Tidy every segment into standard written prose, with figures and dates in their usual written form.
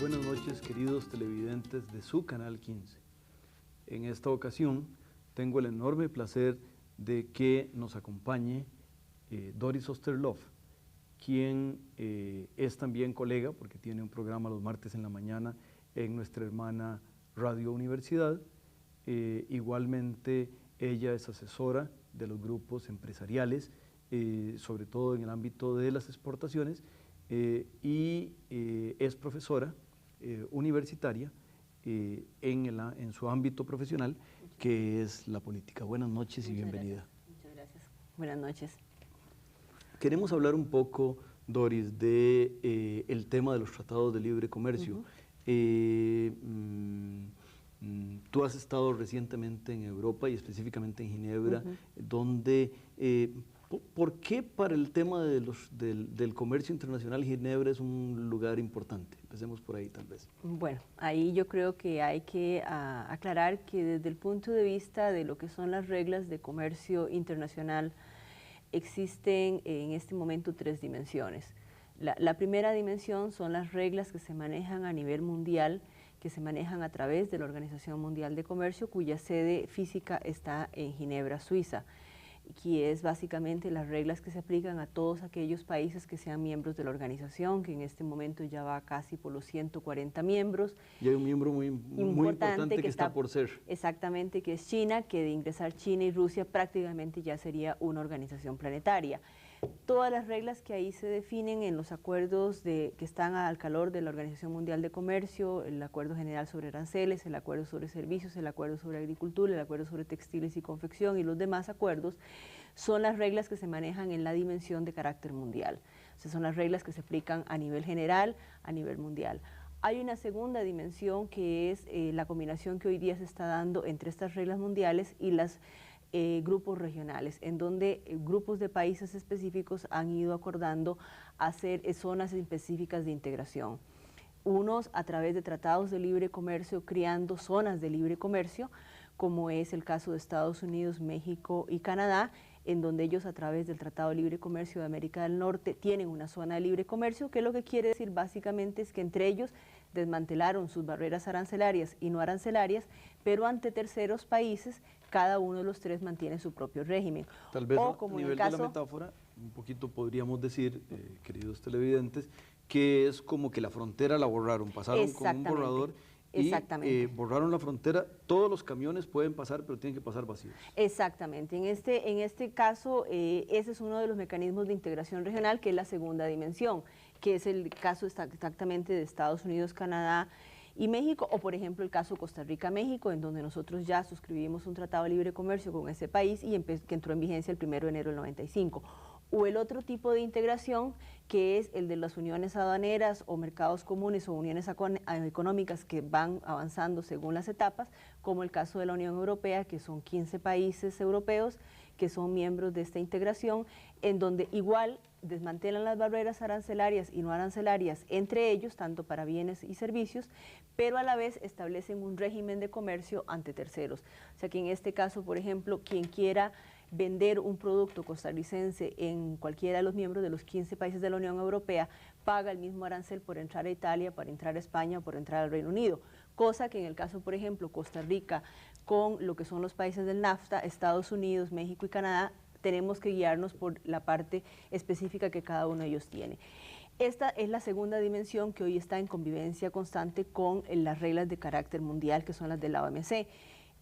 Buenas noches, queridos televidentes de su Canal 15. En esta ocasión tengo el enorme placer de que nos acompañe Doris Osterloff, quien es también colega, porque tiene un programa los martes en la mañana en nuestra hermana Radio Universidad. Igualmente ella es asesora de los grupos empresariales, sobre todo en el ámbito de las exportaciones, y es profesora universitaria en su ámbito profesional, que es la política. Buenas noches y bienvenida. Muchas gracias. Buenas noches. Queremos hablar un poco, Doris, de el tema de los tratados de libre comercio. Tú has estado recientemente en Europa y específicamente en Ginebra, donde ¿por qué para el tema de del comercio internacional Ginebra es un lugar importante? Empecemos por ahí tal vez. Bueno, ahí yo creo que hay que aclarar que desde el punto de vista de lo que son las reglas de comercio internacional, existen en este momento tres dimensiones. La primera dimensión son las reglas que se manejan a nivel mundial, que se manejan a través de la Organización Mundial de Comercio, cuya sede física está en Ginebra, Suiza, que es básicamente las reglas que se aplican a todos aquellos países que sean miembros de la organización, que en este momento ya va casi por los 140 miembros. Y hay un miembro muy importante que está por ser. Exactamente, que es China, que de ingresar China y Rusia prácticamente ya sería una organización planetaria. Todas las reglas que ahí se definen en los acuerdos que están al calor de la Organización Mundial de Comercio, el Acuerdo General sobre Aranceles, el Acuerdo sobre Servicios, el Acuerdo sobre Agricultura, el Acuerdo sobre Textiles y Confección y los demás acuerdos, son las reglas que se manejan en la dimensión de carácter mundial. O sea, son las reglas que se aplican a nivel general, a nivel mundial. Hay una segunda dimensión que es la combinación que hoy día se está dando entre estas reglas mundiales y las grupos regionales, en donde grupos de países específicos han ido acordando hacer zonas específicas de integración. Unos a través de tratados de libre comercio, creando zonas de libre comercio, como es el caso de Estados Unidos, México y Canadá, en donde ellos a través del Tratado de Libre Comercio de América del Norte tienen una zona de libre comercio, que lo que quiere decir básicamente es que entre ellos desmantelaron sus barreras arancelarias y no arancelarias, pero ante terceros países cada uno de los tres mantiene su propio régimen. Tal vez a nivel de la metáfora, un poquito podríamos decir, queridos televidentes, que es como que la frontera la borraron, pasaron con un borrador y borraron la frontera. Todos los camiones pueden pasar, pero tienen que pasar vacíos. Exactamente. En este caso, ese es uno de los mecanismos de integración regional, que es la segunda dimensión, que es el caso exactamente de Estados Unidos, Canadá y México, o por ejemplo el caso Costa Rica-México, en donde nosotros ya suscribimos un tratado de libre comercio con ese país y que entró en vigencia el 1 de enero del 95. O el otro tipo de integración, que es el de las uniones aduaneras o mercados comunes o uniones económicas que van avanzando según las etapas, como el caso de la Unión Europea, que son 15 países europeos que son miembros de esta integración, en donde igual desmantelan las barreras arancelarias y no arancelarias entre ellos, tanto para bienes y servicios, pero a la vez establecen un régimen de comercio ante terceros. O sea que en este caso, por ejemplo, quien quiera vender un producto costarricense en cualquiera de los miembros de los 15 países de la Unión Europea, paga el mismo arancel por entrar a Italia, por entrar a España o por entrar al Reino Unido, cosa que en el caso, por ejemplo, Costa Rica, con lo que son los países del NAFTA, Estados Unidos, México y Canadá, tenemos que guiarnos por la parte específica que cada uno de ellos tiene. Esta es la segunda dimensión que hoy está en convivencia constante con las reglas de carácter mundial, que son las de la OMC.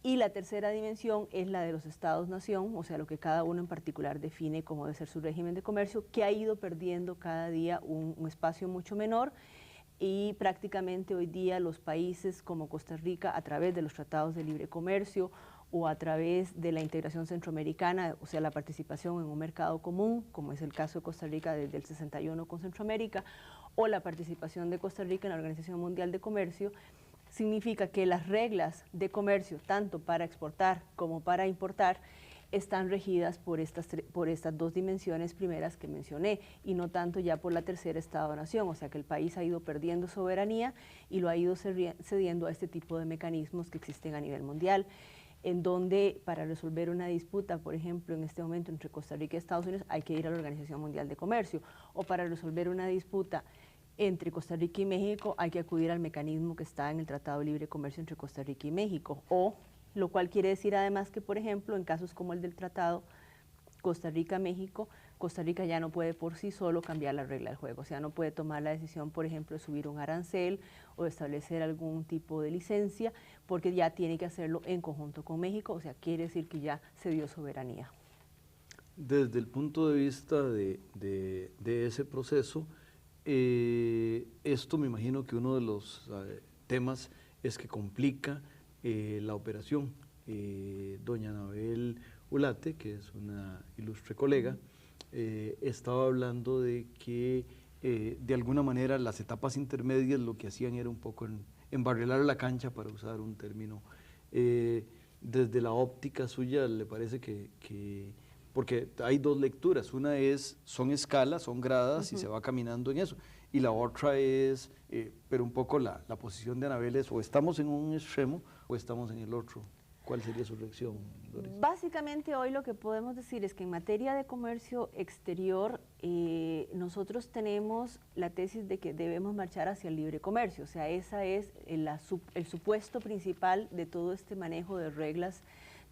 Y la tercera dimensión es la de los estados-nación, o sea, lo que cada uno en particular define como debe ser su régimen de comercio, que ha ido perdiendo cada día un espacio mucho menor, y prácticamente hoy día los países como Costa Rica, a través de los tratados de libre comercio o a través de la integración centroamericana, o sea, la participación en un mercado común, como es el caso de Costa Rica desde el 61 con Centroamérica, o la participación de Costa Rica en la Organización Mundial de Comercio, significa que las reglas de comercio, tanto para exportar como para importar, están regidas por estas dos dimensiones primeras que mencioné, y no tanto ya por la tercera Estado-Nación, o sea que el país ha ido perdiendo soberanía y lo ha ido cediendo a este tipo de mecanismos que existen a nivel mundial, en donde para resolver una disputa, por ejemplo, en este momento entre Costa Rica y Estados Unidos, hay que ir a la Organización Mundial de Comercio, o para resolver una disputa entre Costa Rica y México, hay que acudir al mecanismo que está en el Tratado de Libre Comercio entre Costa Rica y México, lo cual quiere decir además que, por ejemplo, en casos como el del Tratado Costa Rica-México, Costa Rica ya no puede por sí solo cambiar la regla del juego, o sea, no puede tomar la decisión, por ejemplo, de subir un arancel o de establecer algún tipo de licencia, porque ya tiene que hacerlo en conjunto con México, o sea, quiere decir que ya se dio soberanía. Desde el punto de vista de ese proceso, esto me imagino que uno de los temas es que complica la operación. Doña Anabel Ulate, que es una ilustre colega, estaba hablando de que de alguna manera las etapas intermedias lo que hacían era un poco embarrelar la cancha, para usar un término. Desde la óptica suya, ¿le parece que porque hay dos lecturas, una es, son escalas, son gradas y se va caminando en eso, y la otra es, pero un poco la posición de Anabel es, o estamos en un extremo o estamos en el otro? ¿Cuál sería su reacción, Doris? Básicamente hoy lo que podemos decir es que en materia de comercio exterior nosotros tenemos la tesis de que debemos marchar hacia el libre comercio, o sea, ese es el supuesto principal de todo este manejo de reglas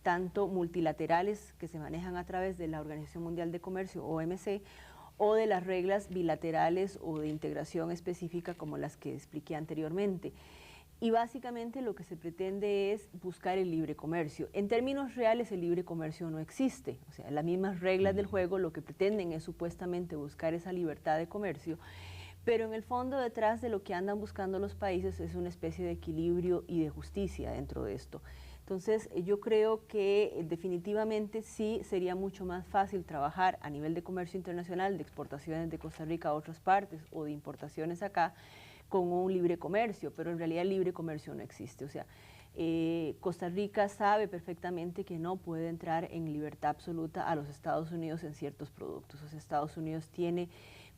tanto multilaterales que se manejan a través de la Organización Mundial de Comercio, OMC, o de las reglas bilaterales o de integración específica como las que expliqué anteriormente. Y básicamente lo que se pretende es buscar el libre comercio. En términos reales el libre comercio no existe, o sea, las mismas reglas del juego lo que pretenden es supuestamente buscar esa libertad de comercio, pero en el fondo detrás de lo que andan buscando los países es una especie de equilibrio y de justicia dentro de esto. Entonces, yo creo que definitivamente sí sería mucho más fácil trabajar a nivel de comercio internacional, de exportaciones de Costa Rica a otras partes o de importaciones acá, con un libre comercio, pero en realidad el libre comercio no existe. O sea, Costa Rica sabe perfectamente que no puede entrar en libertad absoluta a los Estados Unidos en ciertos productos. O sea, Estados Unidos tiene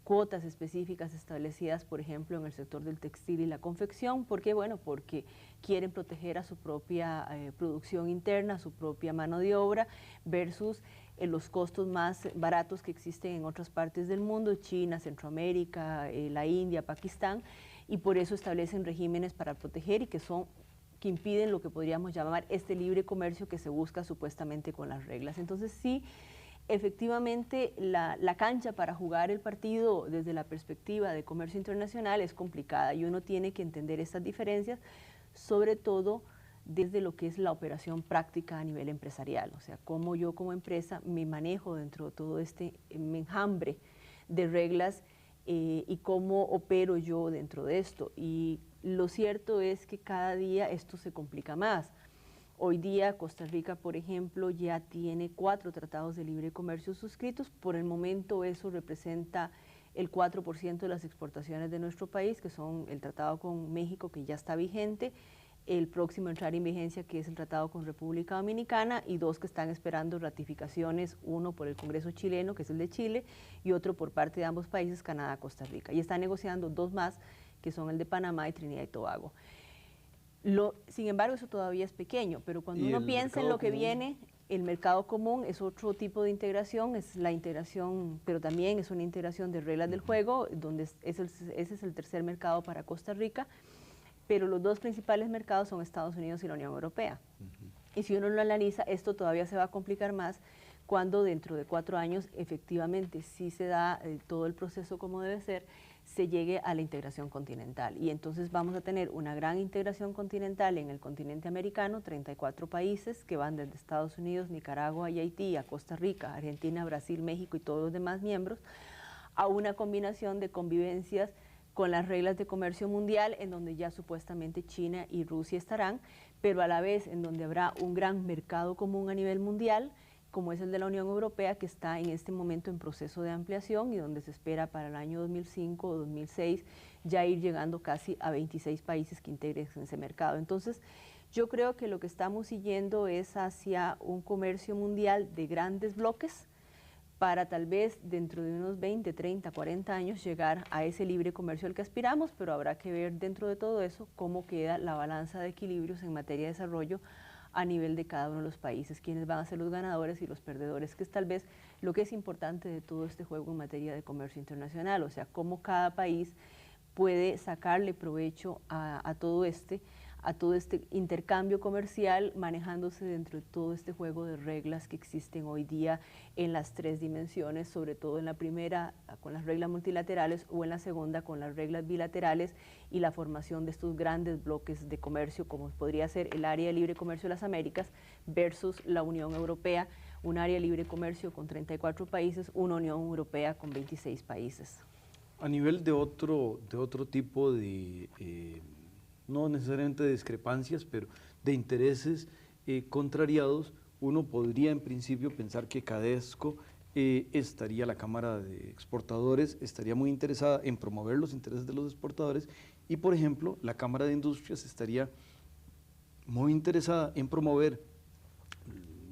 cuotas específicas establecidas, por ejemplo, en el sector del textil y la confección. ¿Por qué? Bueno, porque quieren proteger a su propia producción interna, a su propia mano de obra, versus los costos más baratos que existen en otras partes del mundo, China, Centroamérica, la India, Pakistán, y por eso establecen regímenes para proteger y que impiden lo que podríamos llamar este libre comercio que se busca supuestamente con las reglas. Entonces sí, efectivamente la cancha para jugar el partido desde la perspectiva de comercio internacional es complicada y uno tiene que entender estas diferencias, sobre todo desde lo que es la operación práctica a nivel empresarial, o sea, cómo yo como empresa me manejo dentro de todo este enjambre de reglas y cómo opero yo dentro de esto. Y lo cierto es que cada día esto se complica más. Hoy día Costa Rica, por ejemplo, ya tiene 4 tratados de libre comercio suscritos. Por el momento eso representa el 4% de las exportaciones de nuestro país, que son el tratado con México, que ya está vigente, el próximo a entrar en vigencia, que es el tratado con República Dominicana, y 2 que están esperando ratificaciones, uno por el Congreso chileno, que es el de Chile, y otro por parte de ambos países, Canadá, Costa Rica. Y están negociando 2 más, que son el de Panamá y Trinidad y Tobago. Sin embargo, eso todavía es pequeño, pero cuando uno piensa en lo que viene, el mercado común es otro tipo de integración, es la integración, pero también es una integración de reglas del juego, donde ese es el tercer mercado para Costa Rica, pero los 2 principales mercados son Estados Unidos y la Unión Europea. Y si uno lo analiza, esto todavía se va a complicar más cuando dentro de 4 años efectivamente sí se da todo el proceso como debe ser, se llegue a la integración continental. Y entonces vamos a tener una gran integración continental en el continente americano, 34 países que van desde Estados Unidos, Nicaragua y Haití, a Costa Rica, Argentina, Brasil, México y todos los demás miembros, a una combinación de convivencias con las reglas de comercio mundial, en donde ya supuestamente China y Rusia estarán, pero a la vez en donde habrá un gran mercado común a nivel mundial, como es el de la Unión Europea, que está en este momento en proceso de ampliación y donde se espera para el año 2005 o 2006 ya ir llegando casi a 26 países que integren ese mercado. Entonces, yo creo que lo que estamos siguiendo es hacia un comercio mundial de grandes bloques para tal vez dentro de unos 20, 30, 40 años llegar a ese libre comercio al que aspiramos, pero habrá que ver dentro de todo eso cómo queda la balanza de equilibrios en materia de desarrollo a nivel de cada uno de los países, quiénes van a ser los ganadores y los perdedores, que es tal vez lo que es importante de todo este juego en materia de comercio internacional, o sea, cómo cada país puede sacarle provecho a todo este intercambio comercial, manejándose dentro de todo este juego de reglas que existen hoy día en las tres dimensiones, sobre todo en la primera con las reglas multilaterales o en la segunda con las reglas bilaterales y la formación de estos grandes bloques de comercio, como podría ser el área de libre comercio de las Américas versus la Unión Europea, un área de libre comercio con 34 países, una Unión Europea con 26 países. A nivel de otro tipo de no necesariamente de discrepancias, pero de intereses contrariados, uno podría en principio pensar que Cadesco estaría, la Cámara de Exportadores, estaría muy interesada en promover los intereses de los exportadores y, por ejemplo, la Cámara de Industrias estaría muy interesada en promover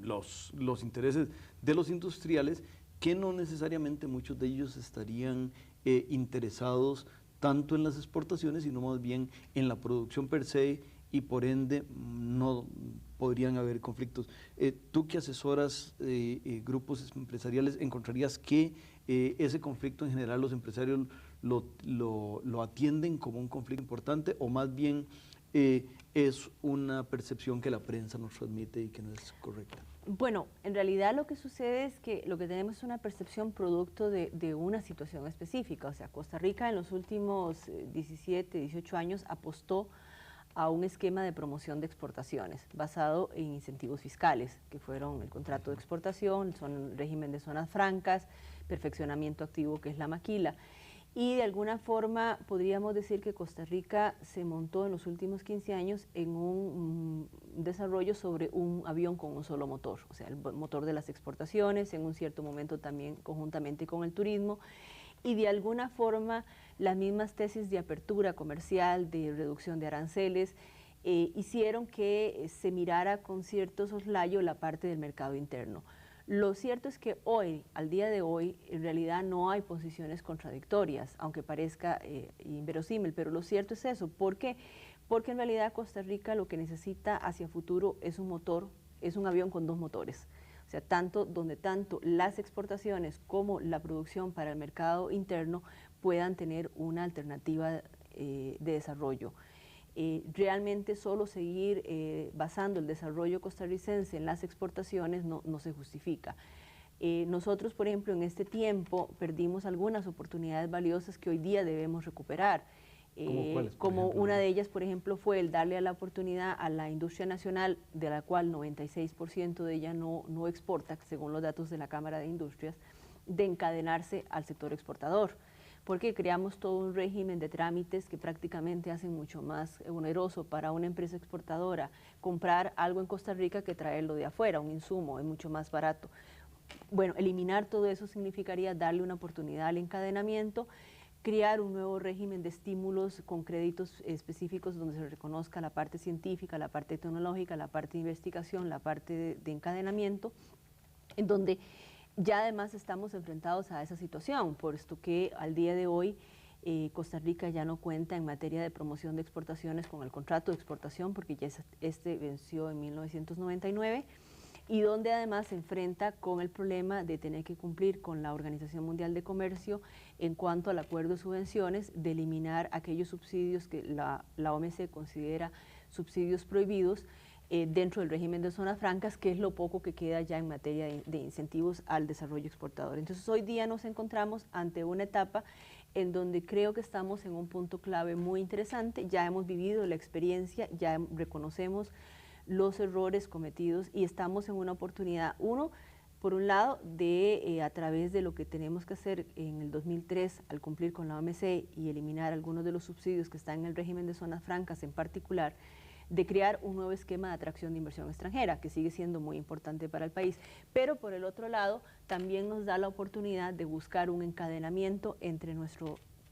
los intereses de los industriales, que no necesariamente muchos de ellos estarían interesados tanto en las exportaciones, sino más bien en la producción per se, y por ende no podrían haber conflictos. Tú que asesoras grupos empresariales, ¿encontrarías que ese conflicto en general los empresarios lo atienden como un conflicto importante, o más bien es una percepción que la prensa nos transmite y que no es correcta? Bueno, en realidad lo que sucede es que lo que tenemos es una percepción producto de una situación específica. O sea, Costa Rica en los últimos 17, 18 años apostó a un esquema de promoción de exportaciones basado en incentivos fiscales, que fueron el contrato de exportación, el régimen de zonas francas, perfeccionamiento activo, que es la maquila. Y de alguna forma podríamos decir que Costa Rica se montó en los últimos 15 años en un desarrollo sobre un avión con un solo motor, o sea, el motor de las exportaciones, en un cierto momento también conjuntamente con el turismo, y de alguna forma las mismas tesis de apertura comercial, de reducción de aranceles, hicieron que se mirara con cierto soslayo la parte del mercado interno. Lo cierto es que hoy, al día de hoy, en realidad no hay posiciones contradictorias, aunque parezca inverosímil, pero lo cierto es eso. ¿Por qué? Porque en realidad Costa Rica lo que necesita hacia futuro es un motor, es un avión con dos motores. O sea, donde tanto las exportaciones como la producción para el mercado interno puedan tener una alternativa de desarrollo. Realmente solo seguir basando el desarrollo costarricense en las exportaciones no se justifica. Nosotros, por ejemplo, en este tiempo perdimos algunas oportunidades valiosas que hoy día debemos recuperar. Como una de ellas, por ejemplo, fue el darle la oportunidad a la industria nacional, de la cual 96% de ella no exporta, según los datos de la Cámara de Industrias, de encadenarse al sector exportador, porque creamos todo un régimen de trámites que prácticamente hacen mucho más oneroso para una empresa exportadora comprar algo en Costa Rica que traerlo de afuera, un insumo, es mucho más barato. Bueno, eliminar todo eso significaría darle una oportunidad al encadenamiento, crear un nuevo régimen de estímulos con créditos específicos donde se reconozca la parte científica, la parte tecnológica, la parte de investigación, la parte de encadenamiento, en donde ya además estamos enfrentados a esa situación, puesto que al día de hoy Costa Rica ya no cuenta en materia de promoción de exportaciones con el contrato de exportación, porque ya este venció en 1999, y donde además se enfrenta con el problema de tener que cumplir con la Organización Mundial de Comercio en cuanto al acuerdo de subvenciones, de eliminar aquellos subsidios que la OMC considera subsidios prohibidos dentro del régimen de zonas francas, que es lo poco que queda ya en materia de incentivos al desarrollo exportador. Entonces hoy día nos encontramos ante una etapa en donde creo que estamos en un punto clave muy interesante. Ya hemos vivido la experiencia, ya reconocemos los errores cometidos y estamos en una oportunidad, por un lado, de a través de lo que tenemos que hacer en el 2003 al cumplir con la OMC y eliminar algunos de los subsidios que están en el régimen de zonas francas en particular, de crear un nuevo esquema de atracción de inversión extranjera, que sigue siendo muy importante para el país. Pero por el otro lado, también nos da la oportunidad de buscar un encadenamiento entre nuestra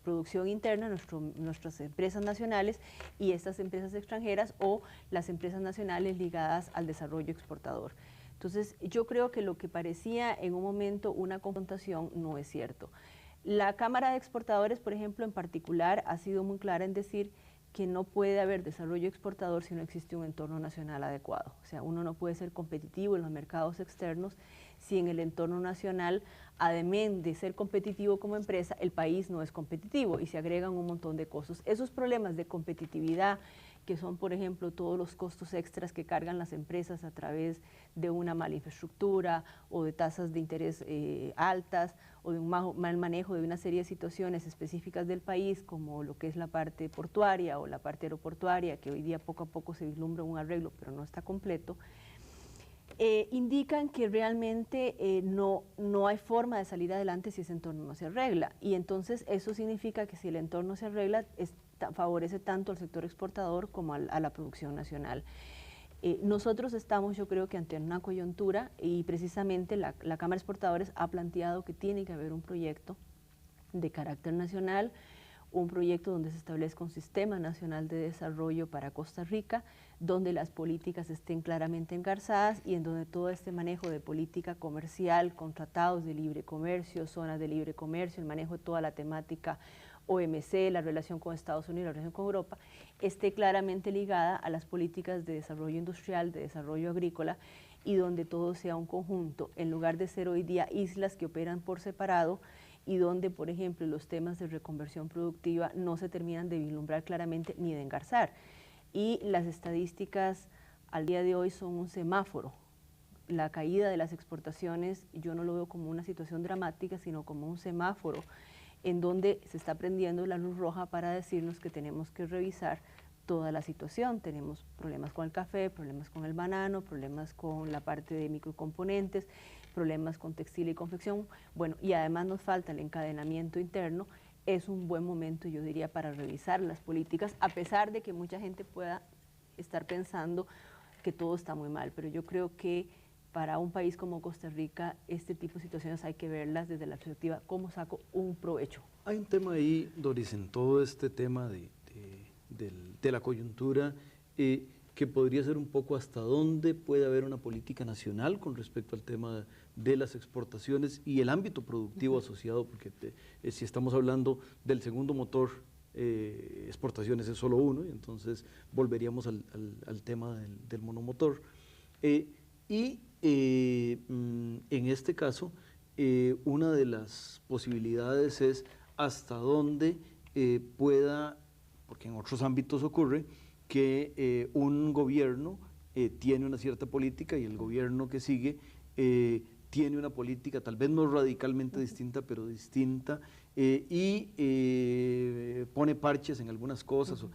producción interna, nuestras empresas nacionales y estas empresas extranjeras o las empresas nacionales ligadas al desarrollo exportador. Entonces, yo creo que lo que parecía en un momento una confrontación no es cierto. La Cámara de Exportadores, por ejemplo, en particular, ha sido muy clara en decir que no puede haber desarrollo exportador si no existe un entorno nacional adecuado. O sea, uno no puede ser competitivo en los mercados externos si en el entorno nacional, además de ser competitivo como empresa, el país no es competitivo y se agregan un montón de costos. Esos problemas de competitividad, que son, por ejemplo, todos los costos extras que cargan las empresas a través de una mala infraestructura o de tasas de interés altas o de un mal manejo de una serie de situaciones específicas del país, como lo que es la parte portuaria o la parte aeroportuaria, que hoy día poco a poco se vislumbra un arreglo, pero no está completo, indican que realmente no hay forma de salir adelante si ese entorno no se arregla. Y entonces eso significa que si el entorno se arregla, favorece tanto al sector exportador como a la producción nacional. Nosotros estamos, yo creo que ante una coyuntura, y precisamente la Cámara de Exportadores ha planteado que tiene que haber un proyecto de carácter nacional, un proyecto donde se establezca un sistema nacional de desarrollo para Costa Rica, donde las políticas estén claramente engarzadas y en donde todo este manejo de política comercial, con tratados de libre comercio, zonas de libre comercio, el manejo de toda la temática OMC, la relación con Estados Unidos, la relación con Europa, esté claramente ligada a las políticas de desarrollo industrial, de desarrollo agrícola, y donde todo sea un conjunto, en lugar de ser hoy día islas que operan por separado, y donde, por ejemplo, los temas de reconversión productiva no se terminan de vislumbrar claramente ni de engarzar. Y las estadísticas al día de hoy son un semáforo. La caída de las exportaciones yo no lo veo como una situación dramática, sino como un semáforo en donde se está prendiendo la luz roja para decirnos que tenemos que revisar toda la situación. Tenemos problemas con el café, problemas con el banano, problemas con la parte de microcomponentes, problemas con textil y confección, bueno, y además nos falta el encadenamiento interno. Es un buen momento, yo diría, para revisar las políticas, a pesar de que mucha gente pueda estar pensando que todo está muy mal, pero yo creo que para un país como Costa Rica, este tipo de situaciones hay que verlas desde la perspectiva, ¿cómo saco un provecho? Hay un tema ahí, Doris, en todo este tema de la coyuntura, que podría ser un poco hasta dónde puede haber una política nacional con respecto al tema de las exportaciones y el ámbito productivo asociado, porque si estamos hablando del segundo motor, exportaciones es solo uno, y entonces volveríamos al tema del monomotor. En este caso, una de las posibilidades es hasta dónde pueda, porque en otros ámbitos ocurre, que un gobierno tiene una cierta política y el gobierno que sigue tiene una política tal vez no radicalmente distinta, pero distinta, y pone parches en algunas cosas.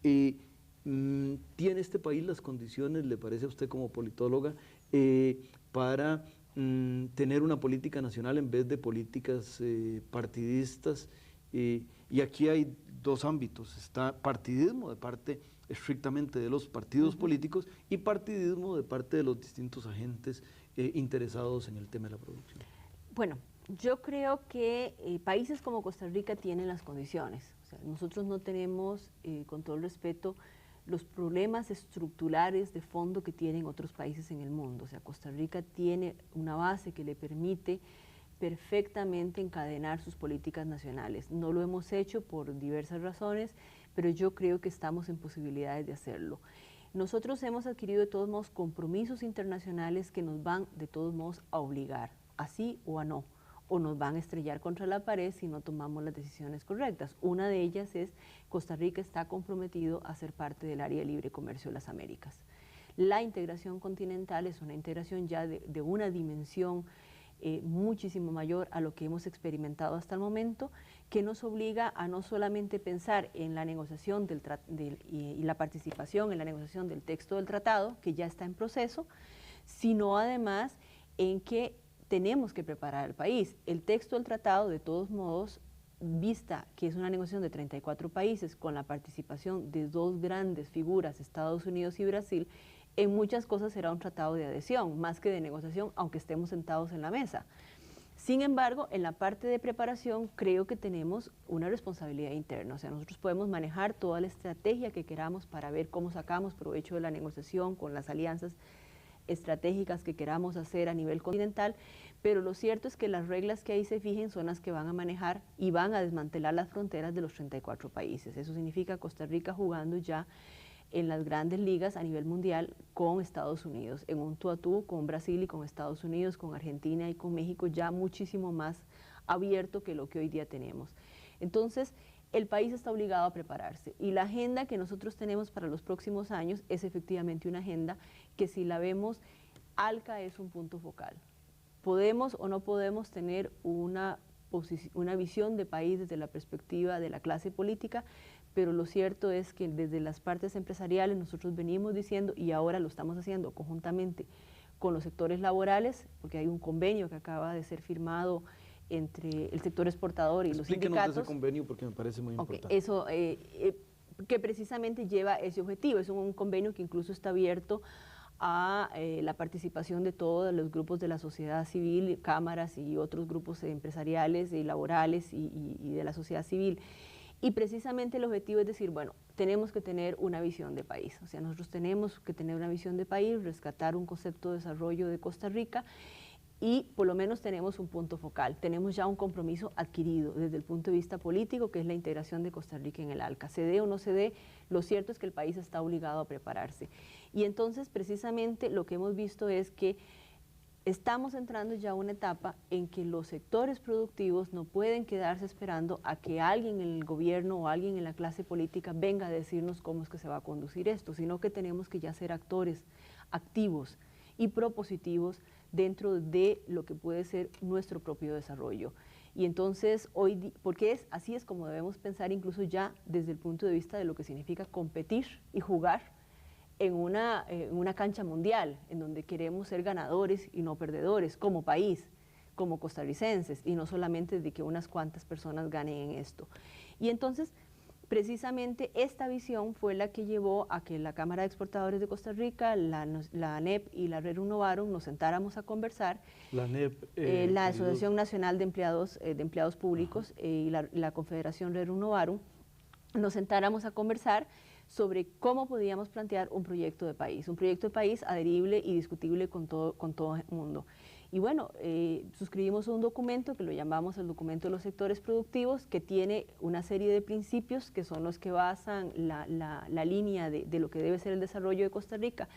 ¿Tiene este país las condiciones, le parece a usted como politóloga, para tener una política nacional en vez de políticas partidistas? Y aquí hay dos ámbitos, está partidismo de parte estrictamente de los partidos políticos y partidismo de parte de los distintos agentes interesados en el tema de la producción. Bueno, yo creo que países como Costa Rica tienen las condiciones. O sea, nosotros no tenemos, con todo el respeto, los problemas estructurales de fondo que tienen otros países en el mundo. O sea, Costa Rica tiene una base que le permite perfectamente encadenar sus políticas nacionales. No lo hemos hecho por diversas razones, pero yo creo que estamos en posibilidades de hacerlo. Nosotros hemos adquirido de todos modos compromisos internacionales que nos van de todos modos a obligar, así o a no, o nos van a estrellar contra la pared si no tomamos las decisiones correctas. Una de ellas es Costa Rica está comprometido a ser parte del área de libre comercio de las Américas. La integración continental es una integración ya de una dimensión muchísimo mayor a lo que hemos experimentado hasta el momento, que nos obliga a no solamente pensar en la negociación y la participación en la negociación del texto del tratado, que ya está en proceso, sino además en que tenemos que preparar al país. El texto del tratado, de todos modos, vista que es una negociación de 34 países con la participación de dos grandes figuras, Estados Unidos y Brasil, en muchas cosas será un tratado de adhesión, más que de negociación, aunque estemos sentados en la mesa. Sin embargo, en la parte de preparación creo que tenemos una responsabilidad interna, o sea, nosotros podemos manejar toda la estrategia que queramos para ver cómo sacamos provecho de la negociación con las alianzas estratégicas que queramos hacer a nivel continental, pero lo cierto es que las reglas que ahí se fijen son las que van a manejar y van a desmantelar las fronteras de los 34 países. Eso significa Costa Rica jugando ya en las grandes ligas a nivel mundial con Estados Unidos, en un tú a tú con Brasil y con Estados Unidos, con Argentina y con México, ya muchísimo más abierto que lo que hoy día tenemos. Entonces, el país está obligado a prepararse y la agenda que nosotros tenemos para los próximos años es efectivamente una agenda que, si la vemos, ALCA es un punto focal. Podemos o no podemos tener una visión de país desde la perspectiva de la clase política, pero lo cierto es que desde las partes empresariales nosotros venimos diciendo, y ahora lo estamos haciendo conjuntamente con los sectores laborales, porque hay un convenio que acaba de ser firmado entre el sector exportador y los sindicatos. Explíquenos ese convenio porque me parece muy importante. Eso, que precisamente lleva ese objetivo, es un convenio que incluso está abierto a la participación de todos los grupos de la sociedad civil, cámaras y otros grupos empresariales y laborales y de la sociedad civil. Y precisamente el objetivo es decir, bueno, tenemos que tener una visión de país, o sea, nosotros tenemos que tener una visión de país, rescatar un concepto de desarrollo de Costa Rica, y por lo menos tenemos un punto focal, tenemos ya un compromiso adquirido desde el punto de vista político, que es la integración de Costa Rica en el ALCA. Se dé o no se dé, lo cierto es que el país está obligado a prepararse. Y entonces, precisamente, lo que hemos visto es que estamos entrando ya a una etapa en que los sectores productivos no pueden quedarse esperando a que alguien en el gobierno o alguien en la clase política venga a decirnos cómo es que se va a conducir esto, sino que tenemos que ya ser actores activos y propositivos dentro de lo que puede ser nuestro propio desarrollo. Y entonces, porque así es como debemos pensar incluso ya desde el punto de vista de lo que significa competir y jugar en una cancha mundial, en donde queremos ser ganadores y no perdedores, como país, como costarricenses, y no solamente de que unas cuantas personas ganen en esto. Y entonces, precisamente esta visión fue la que llevó a que la Cámara de Exportadores de Costa Rica, la ANEP y la Rerum Novarum nos sentáramos a conversar. La ANEP, la Asociación Nacional de Empleados Públicos, y la Confederación Rerum Novarum, nos sentáramos a conversar sobre cómo podíamos plantear un proyecto de país adherible y discutible con todo el mundo. Y bueno, suscribimos un documento que lo llamamos el documento de los sectores productivos, que tiene una serie de principios que son los que basan la línea de lo que debe ser el desarrollo de Costa Rica,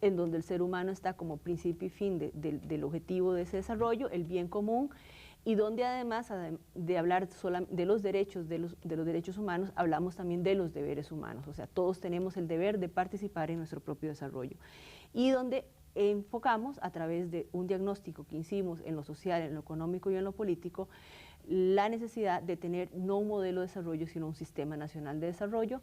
en donde el ser humano está como principio y fin del objetivo de ese desarrollo, el bien común, y donde además de hablar de los derechos humanos, hablamos también de los deberes humanos, o sea, todos tenemos el deber de participar en nuestro propio desarrollo, y donde enfocamos a través de un diagnóstico que hicimos en lo social, en lo económico y en lo político, la necesidad de tener no un modelo de desarrollo, sino un sistema nacional de desarrollo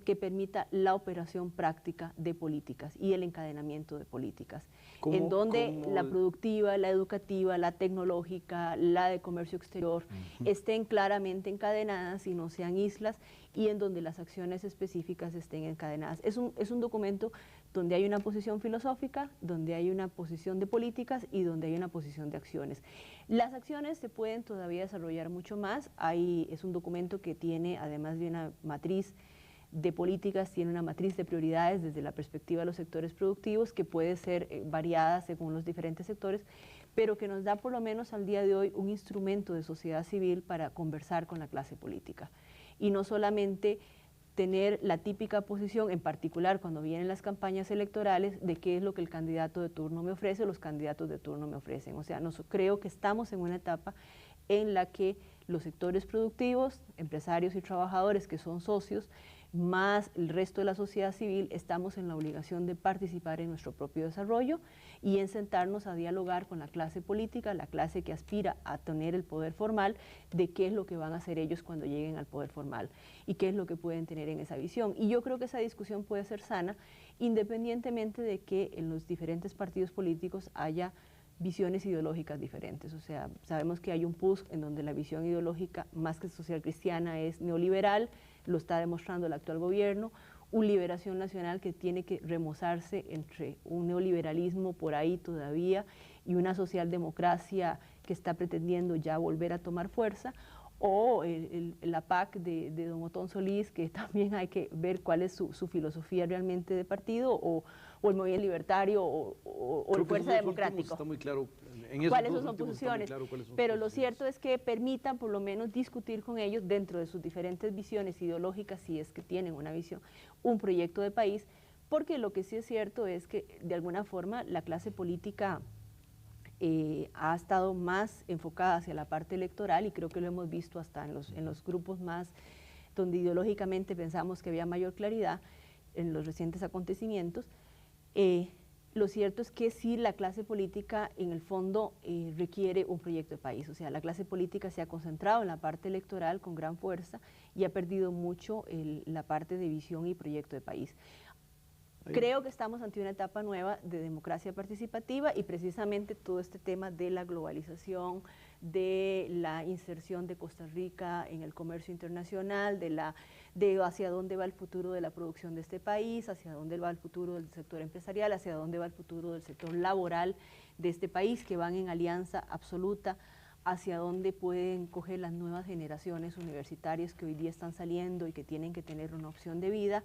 que permita la operación práctica de políticas y el encadenamiento de políticas, en donde la productiva, la educativa, la tecnológica, la de comercio exterior estén claramente encadenadas y no sean islas, y en donde las acciones específicas estén encadenadas. Es un documento donde hay una posición filosófica, donde hay una posición de políticas y donde hay una posición de acciones. Las acciones se pueden todavía desarrollar mucho más. Es un documento que tiene, además de una matriz de políticas, tiene una matriz de prioridades desde la perspectiva de los sectores productivos, que puede ser variada según los diferentes sectores, pero que nos da por lo menos al día de hoy un instrumento de sociedad civil para conversar con la clase política. Y no solamente tener la típica posición, en particular cuando vienen las campañas electorales, de qué es lo que el candidato de turno me ofrece o los candidatos de turno me ofrecen. O sea, creo que estamos en una etapa en la que los sectores productivos, empresarios y trabajadores que son socios, más el resto de la sociedad civil, estamos en la obligación de participar en nuestro propio desarrollo y en sentarnos a dialogar con la clase política, la clase que aspira a tener el poder formal, de qué es lo que van a hacer ellos cuando lleguen al poder formal y qué es lo que pueden tener en esa visión. Y yo creo que esa discusión puede ser sana, independientemente de que en los diferentes partidos políticos haya visiones ideológicas diferentes. O sea, sabemos que hay un PUSC en donde la visión ideológica más que social cristiana es neoliberal, lo está demostrando el actual gobierno, una Liberación Nacional que tiene que remozarse entre un neoliberalismo por ahí todavía y una socialdemocracia que está pretendiendo ya volver a tomar fuerza, o la PAC de don Otón Solís, que también hay que ver cuál es su filosofía realmente de partido, o el Movimiento Libertario, o el Fuerza Democrático. Está muy claro, cuáles son posiciones, pero lo cierto es que permitan por lo menos discutir con ellos dentro de sus diferentes visiones ideológicas, si es que tienen una visión, un proyecto de país, porque lo que sí es cierto es que de alguna forma la clase política ha estado más enfocada hacia la parte electoral, y creo que lo hemos visto hasta en los grupos más donde ideológicamente pensamos que había mayor claridad en los recientes acontecimientos. Lo cierto es que sí, la clase política en el fondo requiere un proyecto de país. O sea, la clase política se ha concentrado en la parte electoral con gran fuerza y ha perdido mucho la parte de visión y proyecto de país. Creo que estamos ante una etapa nueva de democracia participativa, y precisamente todo este tema de la globalización, de la inserción de Costa Rica en el comercio internacional, de hacia dónde va el futuro de la producción de este país, hacia dónde va el futuro del sector empresarial, hacia dónde va el futuro del sector laboral de este país, que van en alianza absoluta, hacia dónde pueden coger las nuevas generaciones universitarias que hoy día están saliendo y que tienen que tener una opción de vida.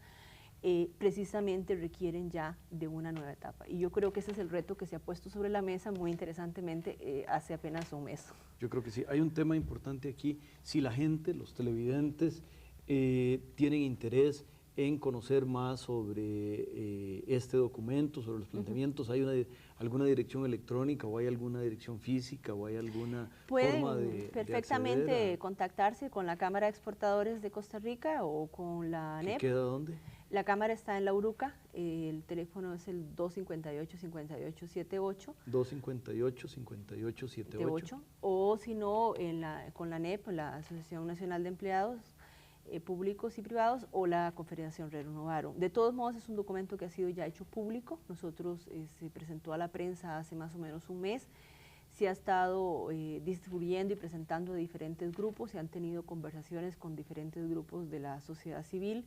Precisamente requieren ya de una nueva etapa. Y yo creo que ese es el reto que se ha puesto sobre la mesa muy interesantemente hace apenas un mes. Yo creo que sí. Hay un tema importante aquí. Si la gente, los televidentes, tienen interés en conocer más sobre este documento, sobre los planteamientos, ¿hay alguna dirección electrónica o hay alguna dirección física o hay alguna forma de perfectamente contactarse con la Cámara de Exportadores de Costa Rica o con la ANEP. ¿Queda dónde? La cámara está en La Uruca, el teléfono es el 258-5878. 258-5878. O si no, con la ANEP, la Asociación Nacional de Empleados Públicos y Privados, o la Confederación Renovaron. De todos modos, es un documento que ha sido ya hecho público. Nosotros se presentó a la prensa hace más o menos un mes. Se ha estado distribuyendo y presentando a diferentes grupos, se han tenido conversaciones con diferentes grupos de la sociedad civil,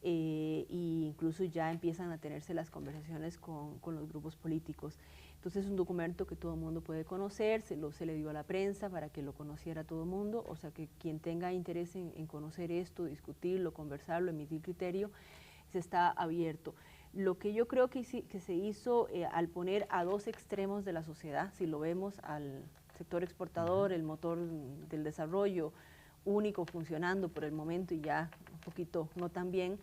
e incluso ya empiezan a tenerse las conversaciones con los grupos políticos. Entonces es un documento que todo el mundo puede conocer, se le dio a la prensa para que lo conociera todo el mundo, o sea que quien tenga interés en conocer esto, discutirlo, conversarlo, emitir criterio, se está abierto. Lo que yo creo que se hizo al poner a dos extremos de la sociedad, si lo vemos al sector exportador, el motor del desarrollo, único funcionando por el momento y ya un poquito no tan bien,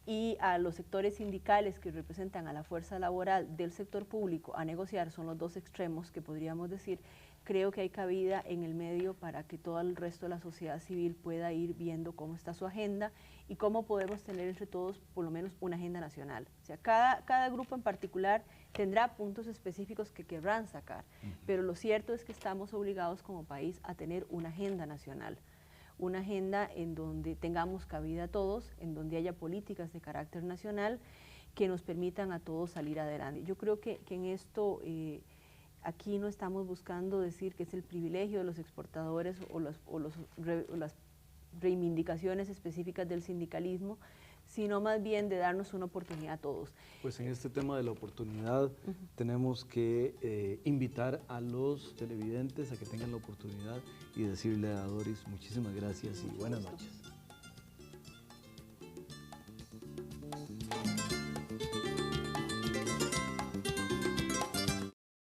y a los sectores sindicales que representan a la fuerza laboral del sector público a negociar, son los dos extremos que podríamos decir. Creo que hay cabida en el medio para que todo el resto de la sociedad civil pueda ir viendo cómo está su agenda y cómo podemos tener entre todos por lo menos una agenda nacional. O sea, cada grupo en particular tendrá puntos específicos que querrán sacar, pero lo cierto es que estamos obligados como país a tener una agenda nacional. Una agenda en donde tengamos cabida a todos, en donde haya políticas de carácter nacional que nos permitan a todos salir adelante. Yo creo que en esto aquí no estamos buscando decir que es el privilegio de los exportadores o las reivindicaciones específicas del sindicalismo, sino más bien de darnos una oportunidad a todos. Pues en este tema de la oportunidad tenemos que invitar a los televidentes a que tengan la oportunidad y decirle a Doris muchísimas gracias y buenas noches.